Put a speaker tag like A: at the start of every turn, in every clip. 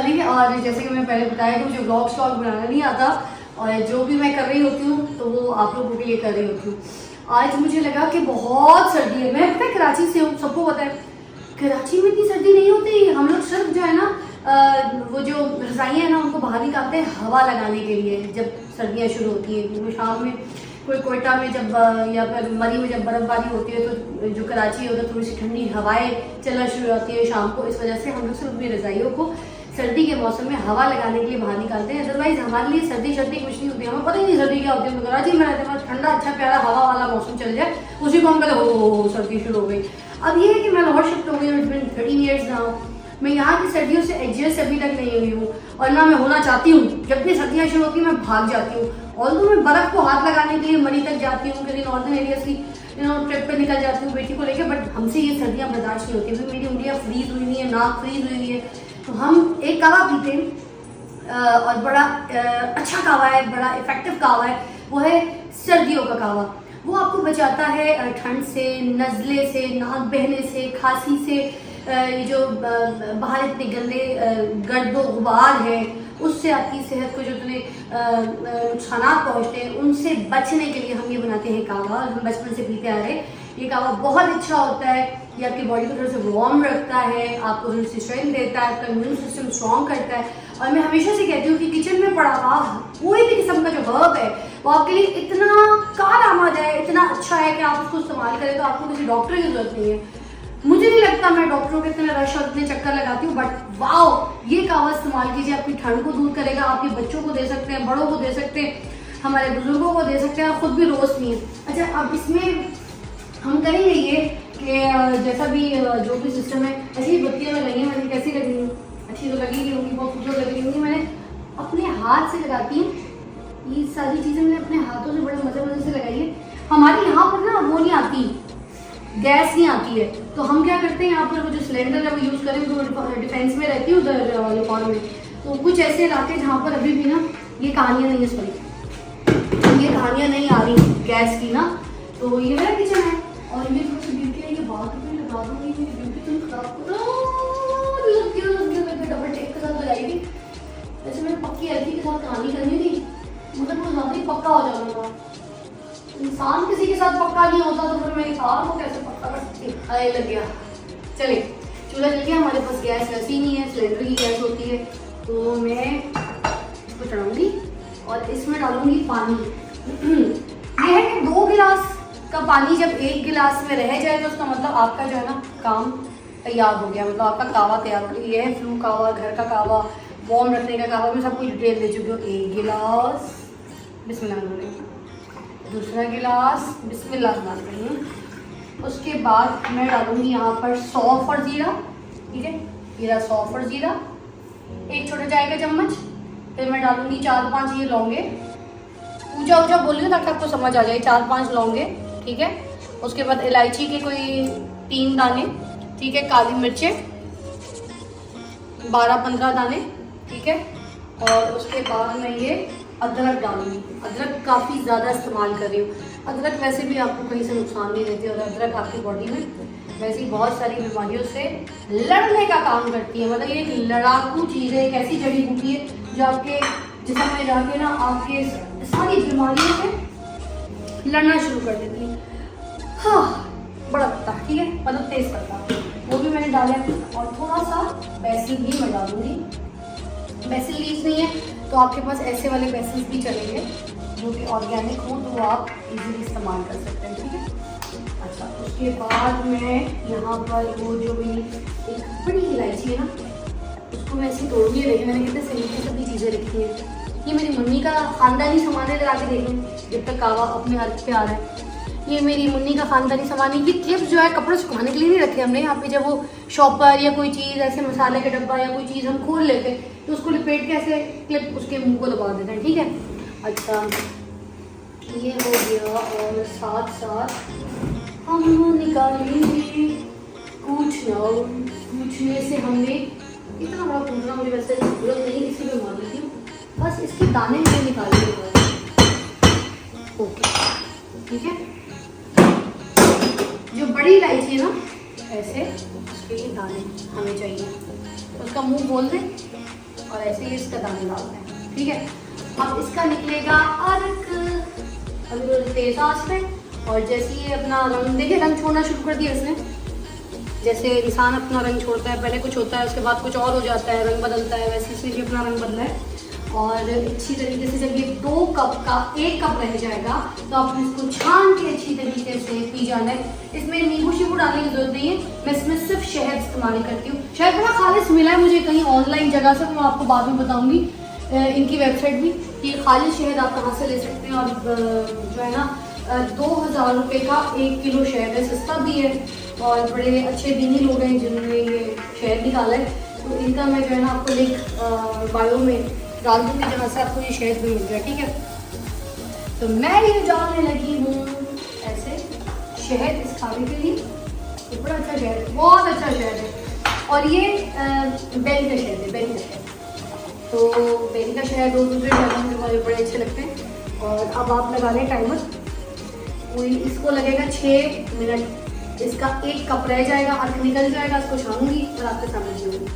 A: वाली। और जैसे कि मैं पहले बताया कि मुझे व्लॉग बनाना नहीं आता और जो भी मैं कर रही होती हूँ तो वो आप लोगों के लिए कर रही होती हूँ। आज मुझे लगा कि बहुत सर्दी है। मैं पता है कराची से हूँ, सबको पता है कराची में इतनी सर्दी नहीं होती। हम लोग सिर्फ जो है ना वो जो रज़ाइयाँ हैं ना उनको बाहर निकालते हैं हवा लगाने के लिए जब सर्दियाँ शुरू होती हैं। क्योंकि शाम में कोई कोयटा में जब या फिर मरी में जब बर्फ़बारी होती है तो जो कराची है उधर थोड़ी सी ठंडी हवाएं चलना शुरू होती है शाम को। इस वजह से हम लोग सिर्फ अपनी रज़ाइयों को सर्दी के मौसम में हवा लगाने के लिए बाहर निकालते हैं। अदरवाइज़ हमारे लिए सर्दी कुछ नहीं होती है, हमें पता ही नहीं सर्दी क्या होती है। कराची में रहते हैं ठंडा अच्छा प्यारा हवा वाला मौसम चल जाए उसी को हम कहते हो सर्दी शुरू हो गई। अब ये है कि मैं लाहौर शिफ्ट हो गई हूँ, 13 ईयर्स नाउ। मैं यहाँ की सर्दियों से एडजस्ट अभी तक नहीं हुई हूँ और ना मैं होना चाहती हूँ। जब भी सर्दियाँ शुरू होती हैं मैं भाग जाती हूँ। ऑल्दो मैं बर्फ़ को हाथ लगाने के लिए मरी तक जाती हूँ, कभी नॉर्दर्न एरियाज की ट्रिप पे निकल जाती हूँ बेटी को लेकर, बट हमसे ये सर्दियाँ बर्दाश्त नहीं होती। मेरी उंगलियाँ फ्रीज हुई हुई है, नाक फ्रीज हुई हुई है। तो हम एक कावा पीते हैं और बड़ा अच्छा कावा है, बड़ा इफेक्टिव कावा है, वो है सर्दियों का कावा। वो आपको बचाता है ठंड से, नज़ले से, नाक बहने से, खांसी से, ये जो बाहर इतने गंदे गर्दो गुबार है उससे आपकी सेहत को जो इतने नुकसान पहुँचते हैं उनसे बचने के लिए हम ये बनाते हैं कावा। और हम बचपन से पीते आ रहे हैं। ये कावा बहुत अच्छा होता है, ये आपकी बॉडी को थोड़ा सा वार्म रखता है, आपको थोड़ी सी स्ट्रेंथ देता है, आपका इम्यून सिस्टम स्ट्रॉन्ग करता है। और मैं हमेशा से कहती हूँ कि किचन में पड़ा हुआ कोई भी किस्म का जो हर्ब है वो आपके लिए इतना कारआमद है, इतना अच्छा है कि आप उसको इस्तेमाल करें तो आपको किसी डॉक्टर की जरूरत नहीं है। मुझे नहीं लगता मैं डॉक्टरों के इतने रश और इतने चक्कर लगाती हूँ, बट वाओ ये कावा इस्तेमाल कीजिए, आपकी ठंड को दूर करेगा। आपके बच्चों को दे सकते हैं, बड़ों को दे सकते हैं, हमारे बुजुर्गों को दे सकते हैं, आप खुद भी रोज नहीं है। अच्छा अब इसमें हम करेंगे ये कि जैसा भी जो भी सिस्टम है, ऐसी बत्तियाँ लगाई हैं मैंने, कैसी लगी हैं? अच्छी तो लगी होंगी, बहुत खूबसूरत लगी होंगी। मैंने अपने हाथ से लगाती हूँ ये सारी चीज़ें, मैंने अपने हाथों से बड़े मज़े से लगाई है। हमारे यहाँ पर ना वो नहीं आती, गैस नहीं आती है, तो हम क्या करते हैं यहाँ पर वो जो सिलेंडर है वो यूज़ करें तो डिफेंस में रहती है उधर लाहौर में। तो कुछ ऐसे इलाके जहाँ पर अभी भी ना ये कहानियाँ नहीं है, सॉरी ये कहानियाँ नहीं आ रही गैस की ना। तो ये मेरा किचन है और ये थोड़ी सी ब्यूटी है, ये बात में लगा दूँगी, मेरी ब्यूटी तुम खराब डबल टेप के साथ लगाएगी। वैसे मैंने पक्की एलची के साथ कहानी करनी थी, मतलब वो ज़्यादा ही पक्का हो जाना था। इंसान किसी के साथ पक्का नहीं होता तो फिर मैं कार को कैसे पक्का कर सकती? आए लग गया। चलिए चूल्हा जल गया, हमारे पास गैस वैसी नहीं है, सिलेंडर की गैस होती है। तो मैं इसको चढ़ाऊँगी और इसमें डालूँगी पानी। ये है कि 2 गिलास का पानी जब 1 गिलास में रह जाए तो उसका मतलब आपका जो है ना काम तैयार हो गया, मतलब आपका कावा तैयार हो गया। ये है फ्लू कावा, घर का कावा, वार्म रखने का कावा, मैं सब कुछ डिटेल दे चुकी हूँ। 1 गिलास बिस्मिल्लाह, दूसरा गिलास बिस्मिल्लाह। उसके बाद मैं डालूंगी यहाँ पर सौंफ और जीरा, ठीक है, जीरा सौंफ और जीरा 1 छोटा चाय का चम्मच। फिर मैं डालूंगी 4-5 ये लौंगे, ऊंचा ऊंचा बोल रही हूँ ताकि आपको समझ आ जाए, 4-5 लौंगे, ठीक है। उसके बाद इलायची के कोई 3 दाने, ठीक है, काली मिर्चें 12-15 दाने, ठीक है। और उसके बाद मैं ये अदरक डालूंगी। अदरक काफ़ी ज़्यादा इस्तेमाल कर रही हूँ। अदरक वैसे भी आपको कहीं से नुकसान नहीं देती और अदरक आपकी बॉडी में वैसे ही बहुत सारी बीमारियों से लड़ने का काम करती है। मतलब ये एक लड़ाकू चीज़ है, एक ऐसी जड़ी बूटी है जो आपके जिसम में जाके ना आपके सारी बीमारियों से लड़ना शुरू कर देती है। हाँ बड़ा पत्ता, ठीक है, मतलब तेज़ पत्ता, वो भी मैंने डाला है। और थोड़ा सा बेसिल भी मैं डालूंगी। बेसिल लीव्स नहीं है तो आपके पास ऐसे वाले बेसिल्स भी चलेंगे जो कि ऑर्गेनिक हो, तो वो आप इजीली इस्तेमाल कर सकते हैं, ठीक है। अच्छा उसके बाद मैं यहाँ पर वो जो मेरी एक बड़ी इलायची है ना उसको मैं ऐसे तोड़ के देखी, मैंने कितने सलीके सभी चीज़ें रखी हैं। ये मेरी मम्मी का ख़ानदानी सामान है, लगा के देखें जब तक कावा अपने हाथ पे आ रहा है। ये मेरी मम्मी का ख़ानदानी सामान है। ये क्लिप्स जो है कपड़े सुखाने के लिए नहीं रखे हमने यहाँ पे। जब वो शॉपर या कोई चीज़ ऐसे मसाले का डब्बा या कोई चीज़ हम खोल लेते हैं तो उसको लपेट के ऐसे क्लिप उसके मुंह को दबा देते हैं, ठीक है। अच्छा ये हो गया और साथ साथ हम निकालेंगे कूचने से हमने इतना बड़ा कूचना मुझे वैसे जरूरत नहीं, इसी में मान लेती हूँ, बस इसके दाने से निकालेंगे। ओके ठीक है। जो बड़ी इलायची है ना ऐसे उसके लिए दाने हमें चाहिए, तो उसका मुंह खोल दें और ऐसे ही इसका दाना डालना है, ठीक है। अब इसका निकलेगा अर्क, अभी तो तेज आंच में। और जैसे ये अपना रंग, देखिए रंग छोड़ना शुरू कर दिया इसने। जैसे इंसान अपना रंग छोड़ता है, पहले कुछ होता है उसके बाद कुछ और हो जाता है, रंग बदलता है, वैसे इसने भी अपना रंग बदला है। और अच्छी तरीके से जब ये 2 कप का 1 कप रह जाएगा तो आप इसको छान के अच्छी तरीके से पी जाना है। इसमें नींबू शीबू डालने की जरूरत नहीं है, मैं इसमें सिर्फ शहद इस्तेमाल करती हूँ। शहद बड़ा खालिश मिला है मुझे कहीं ऑनलाइन जगह से, मैं आपको बाद में बताऊँगी इनकी वेबसाइट भी कि खालिश शहद आप कहाँ से ले सकते हैं। और जो है ना 2000 रुपये का 1 किलो शहद है, सस्ता भी है। और बड़े अच्छे दीनी लोग हैं जिन्होंने ये शहद निकाला है, तो इनका मैं जो है ना आपको लिंक बायो में डाल दूँगी जहाँ से आपको ये शहद भी मिल जाए, ठीक है। तो मैं ये डालने लगी हूँ ऐसे शहद इस खाने के लिए। ये बड़ा अच्छा शहद है, बहुत अच्छा शहद है। और ये बेली का शहद है, बेली का शहद। तो बेली का शहद 2 रुपये मुझे बड़े अच्छे लगते हैं। और अब आप लगा लें टाइमर, इसको लगेगा 6 मिनट। इसका 1 कप रह जाएगा, अर्क निकल जाएगा, इसको छानूंगी और आपके सामने दूंगी।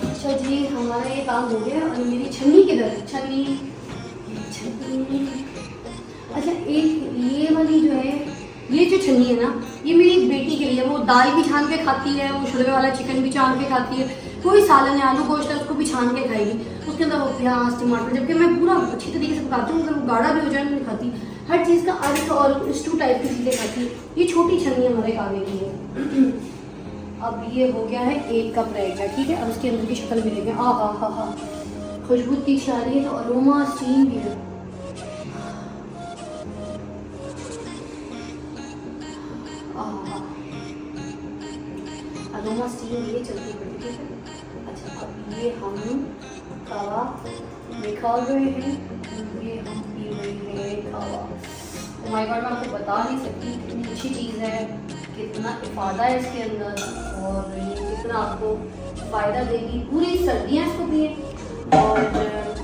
A: अच्छा जी, हमारा ये काम हो गया। और मेरी छन्नी किधर है? छन्नी। अच्छा, एक ये वाली जो है, ये जो छन्नी है ना, ये मेरी बेटी के लिए। वो दाल भी छान के खाती है, वो शुरवे वाला चिकन भी छान के खाती है, कोई सालन है, आलू गोश्त है, उसको भी छान के खाएगी। उसके अंदर वो प्याज टमाटर, जबकि मैं पूरा अच्छी तरीके से पकाती हूँ। अगर वो गाढ़ा भी हो जाए नहीं खाती, हर चीज़ का अर्क और स्टू टाइप की चीज़ें खाती है। ये छोटी छन्नी हमारे खाने की है। अब ये हो गया है, 1 कप रहेगा, ठीक है। अब इसके अंदर की शक्ल मिलेगी। हा, खुशबू तीखी आ रही है, तो अरोमा स्टीम भी है। अरोमा स्टीम ये चलती पड़ी, ठीक है। अच्छा, अब ये हम कावा निकाल रहे हैं, ये हम पी रहे हैं कावा। ओ माय गॉड, मैं आपको बता नहीं सकती कितनी अच्छी चीज़ है, कितना इफादा है इसके अंदर, और ये कितना आपको फ़ायदा देगी। पूरी सर्दियाँ इसको पिए, और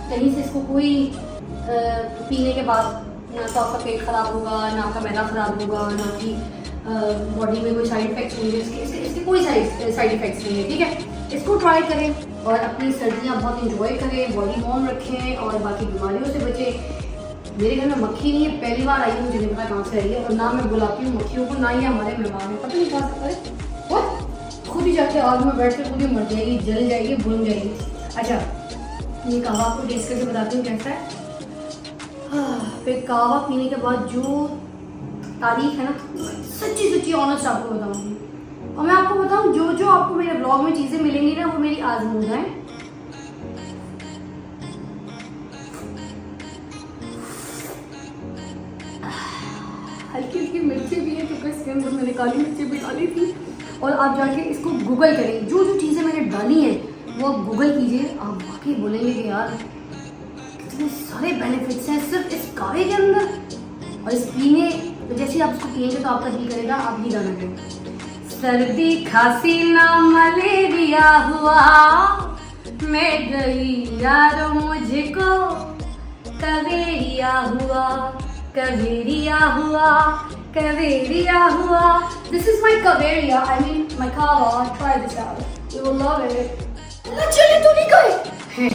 A: कहीं से इसको कोई पीने के बाद ना तो आपका पेट ख़राब होगा, ना आपका मैदा ख़राब होगा, ना कि बॉडी में कोई साइड इफेक्ट्स होंगे। इसके कोई साइड इफेक्ट्स नहीं है, ठीक है। इसको ट्राई करें और अपनी सर्दियाँ बहुत इंजॉय करें, बॉडी वार्म रखें और बाकी बीमारियों से बचें। मेरे घर में मक्खी नहीं है, पहली बार आई हूँ, मुझे नहीं पता कहाँ से आई है। और ना मैं बुलाती हूँ मक्खियों को, ना ही हमारे मेहमान हैं, पता नहीं कहाँ से करे। और खुद ही जाके आग में बैठ कर खुद ही मर जाएगी, जल जाएगी, भून जाएगी। अच्छा, ये कावा आपको टेस्ट करके बताती हूँ कैसा है। फिर कावा पीने के बाद जो तारीफ है ना, सच्ची ऑनेस्ट आपको बताऊंगी। और मैं आपको बताऊं, जो आपको मेरे ब्लॉग में चीज़ें मिलेंगी ना, वो मेरी आजमूदा है। हल्की हल्की मिर्ची भी है, क्योंकि इसके अंदर मैंने काली मिर्ची भी डाली थी। और आप जाके इसको गूगल करें, जो चीज़ें मैंने डाली हैं वो आप गूगल कीजिए, आप वाकई बोलेंगे कि यार कितने सारे बेनिफिट्स हैं सिर्फ इस कावे के अंदर। और इस पीने, तो जैसे आप इसको पिएंगे तो आपका दिल करेगा आप ही गाना गाएं। सर्दी खांसी ना मलेरिया हुआ, मैं गई यारो मुझको कवेरिया हुआ, कवेरिया हुआ, कवेरिया हुआ। This is my Caveria, I mean my kava. Try this out, you will love it. चलिए तो नहीं गए।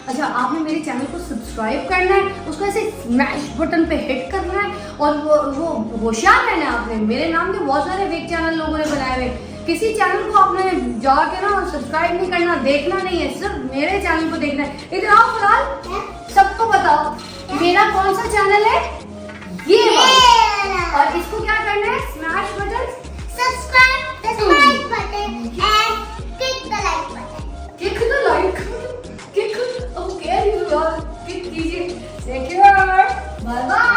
A: अच्छा, आपने मेरे चैनल को सब्सक्राइब करना है, उसको ऐसे स्मैश बटन पे हिट करना है, और वो होशियार रहना है आपने। मेरे नाम के बहुत सारे फेक चैनल लोगों ने बनाए हुए, किसी चैनल को आपने जाके ना सब्सक्राइब नहीं करना, देखना नहीं है, सिर्फ मेरे चैनल को देखना है। इधर आओ फिलहाल, सबको बताओ मेरा कौन सा चैनल है, ये वाला। और इसको क्या करना है, smash button,
B: subscribe the smash button and click the like button.
A: Click the like, click, अब कह रही हूँ यार, क्लिक कीजिए। Take care, bye bye.